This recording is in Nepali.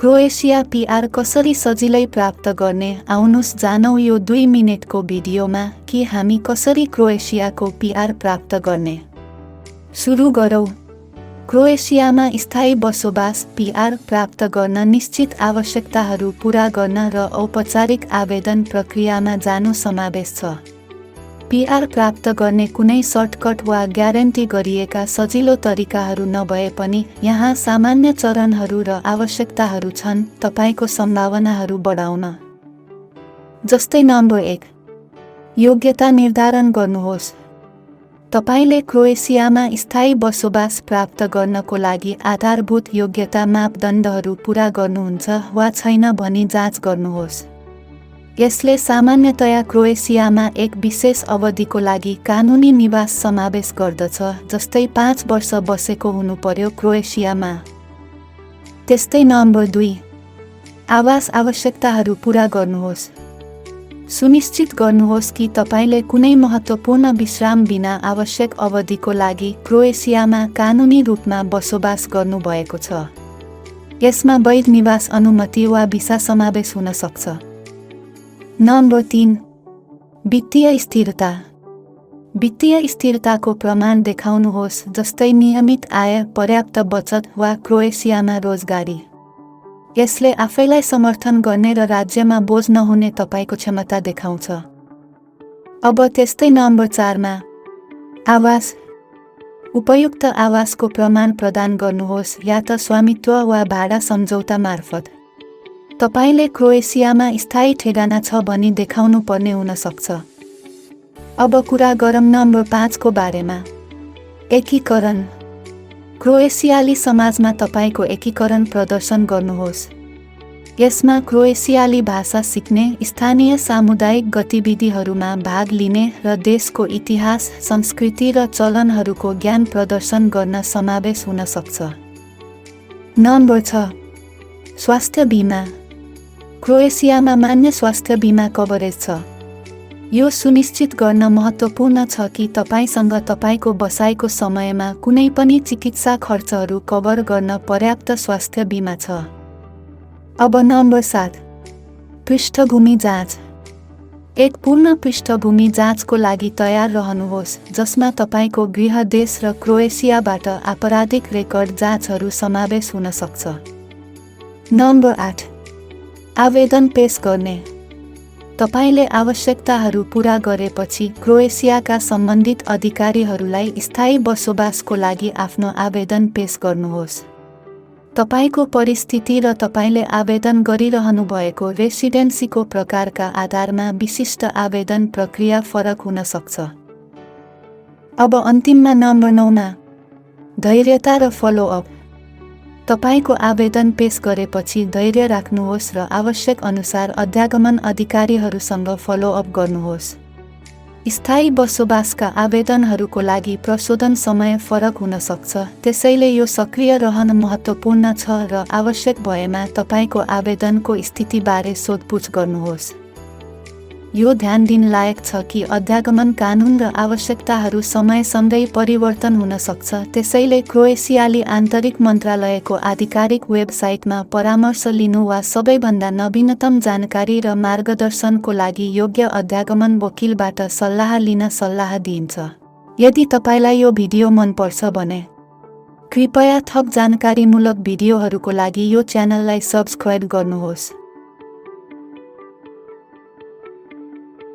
क्रोएशिया PR कसरी सजिलै प्राप्त गर्ने? आउनुस् जानौ यो 2 मिनेटको भिडियोमा कि हामी कसरी क्रोएशियाको PR प्राप्त गर्ने। सुरु गरौँ। क्रोएशियामा स्थायी बसोबास PR प्राप्त गर्न निश्चित आवश्यकताहरू पूरा गर्न र औपचारिक आवेदन प्रक्रियामा जानु समावेश छ। PR प्राप्त गर्ने कुनै सर्टकट वा ग्यारेन्टी गरिएका सजिलो तरिकाहरू नभए पनि यहाँ सामान्य चरणहरू र आवश्यकताहरू छन् तपाईको सम्भावनाहरू बढाउन। जस्तै नम्बर 1, योग्यता निर्धारण गर्नुहोस्। तपाईले क्रोएशियामा स्थायी बसोबास प्राप्त गर्नको लागि आधारभूत योग्यता मापदण्डहरू पूरा गर्नुहुन्छ वा छैन भनी जाँच गर्नुहोस्। यसले सामान्यतया क्रोएशियामा एक विशेष अवधिको लागि कानुनी निवास समावेश गर्दछ, जस्तै 5 वर्ष बसेको हुनुपर्यो क्रोएशियामा। त्यस्तै नम्बर 2, आवास आवश्यकताहरू पूरा गर्नुहोस्। सुनिश्चित गर्नुहोस् कि तपाईले कुनै महत्त्वपूर्ण विश्राम बिना आवश्यक अवधिको लागि क्रोएशियामा कानुनी रूपमा बसोबास गर्नुभएको छ। यसमा वैध निवास अनुमति वा भिसा समावेश हुन सक्छ। नम्बर 3, वित्तीय स्थिरता। वित्तीय स्थिरताको प्रमाण देखाउनुहोस्, जस्तै नियमित आय, पर्याप्त बचत वा क्रोएशियामा रोजगारी। यसले आफैलाई समर्थन गर्ने र राज्यमा बोझ नहुने तपाईको क्षमता देखाउँछ। अब त्यस्तै नम्बर 4 मा, आवास। उपयुक्त आवासको प्रमाण प्रदान गर्नुहोस्, या त स्वामित्व वा भाडा सम्झौता मार्फत। तपाईले क्रोएशियामा स्थायी ठेगाना छ भनी देखाउनु पर्ने हुन सक्छ। अब कुरा गरौँ नम्बर 5 को बारेमा, एकीकरण। क्रोएशियाली समाजमा तपाईको एकीकरण प्रदर्शन गर्नुहोस्। यसमा क्रोएशियाली भाषा सिक्ने, स्थानीय सामुदायिक गतिविधिहरूमा भाग लिने र देशको इतिहास, संस्कृति र चलनहरूको ज्ञान प्रदर्शन गर्न समावेश हुन सक्छ। नम्बर 6, स्वास्थ्य बीमा। क्रोएशियामा मान्य स्वास्थ्य बीमा कभरेज छ। यो सुनिश्चित गर्न महत्त्वपूर्ण छ कि तपाईसँग तपाईको बसाइको समयमा कुनै पनि चिकित्सा खर्चहरू कभर गर्न पर्याप्त स्वास्थ्य बीमा छ। अब नम्बर 7, पृष्ठभूमि जाँच। एक पूर्ण पृष्ठभूमि जाँचको लागि तयार रहनुहोस्, जसमा तपाईको गृह देश र क्रोएशियाबाट आपराधिक रेकर्ड जाँचहरू समावेश हुन सक्छ। नम्बर 8, आवेदन पेश गर्ने। तपाईले आवश्यकताहरू पूरा गरेपछि क्रोएशियाका सम्बन्धित अधिकारीहरूलाई स्थायी बसोबासको लागि आफ्नो आवेदन पेश गर्नुहोस्। तपाईको परिस्थिति र तपाईले आवेदन गरिरहनु भएको रेसिडेन्सीको प्रकारका आधारमा विशिष्ट आवेदन प्रक्रिया फरक हुन सक्छ। अब अन्तिममा नम्बर 9 मा, धैर्यता र फलोअप। तपाईको आवेदन पेश गरेपछि धैर्य राख्नुहोस् र आवश्यक अनुसार अध्यागमन अधिकारीहरूसँग फलोअप गर्नुहोस्। स्थायी बसोबासका आवेदनहरूको लागि प्रशोधन समय फरक हुन सक्छ, त्यसैले यो सक्रिय रहन महत्त्वपूर्ण छ र आवश्यक भएमा तपाईको आवेदनको स्थितिबारे सोधपुछ गर्नुहोस्। यो ध्यान दिन लायक छ कि अध्यागमन कानुन र आवश्यकताहरू समयसँगै परिवर्तन हुन सक्छ, त्यसैले क्रोएशियाली आन्तरिक मन्त्रालयको आधिकारिक वेबसाइटमा परामर्श लिनु वा सबैभन्दा नवीनतम जानकारी र मार्गदर्शनको लागि योग्य अध्यागमन वकिलबाट सल्लाह लिन सल्लाह दिइन्छ। यदि तपाईलाई यो भिडियो मन पर्छ भने कृपया थप जानकारीमूलक भिडियोहरूको लागि यो च्यानललाई सब्स्क्राइब गर्नुहोस्।